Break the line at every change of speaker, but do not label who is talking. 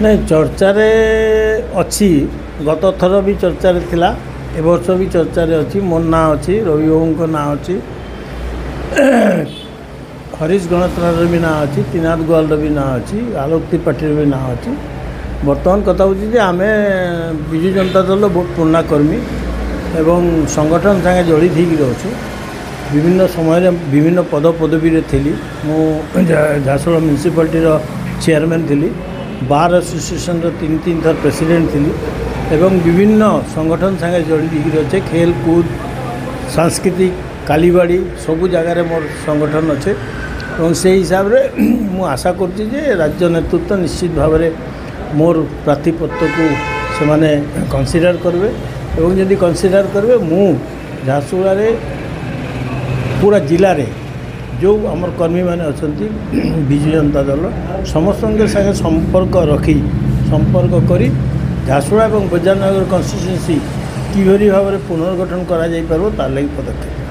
नहीं चर्चार अच्छी गत थर भी चर्चार थिला ए वर्ष भी चर्चार अच्छी मोर ना अच्छी रवि बाबू ना अच्छी हरीश गणत्रार भी ना अच्छी त्रिनाथ गोवाल भी ना अच्छी आलोक त्रिपाठी भी ना अच्छी। बर्तमान कथा हूँ आम विजु जनता दल बहुत पुराना कर्मी एवं संगठन संगे जड़ित होकर विभिन्न समय विभिन्न पद पदवी थी मु झारसुगुड़ा म्यूनिसिपालिटी चेयरमैन थी बार एसोसिएशन तीन थर प्रेसिडेंट थी एवं विभिन्न संगठन संगे जड़ित अच्छे खेल कूद सांस्कृतिक कालीबाड़ी सबू जगार मोर संगठन अच्छे और से हिसाब रे मु आशा करछि जे राज्य नेतृत्व निश्चित भाव में मोर प्रार्थीपत्र को से माने कनसीडर करबे एवं यदि कनसीडर करबे मु झारसुगुड़ा रे पूरा जिले रे जो आमर कर्मी मैंने अच्छा विजु जनता दल समस्त संगे संपर्क रखी संपर्क करी झारसुगुड़ा और बजारनगर कन्स्टिट्यूएंसी किभली भाव में पुनर्गठन करा जाई पारबो तार लागि पदक्षेप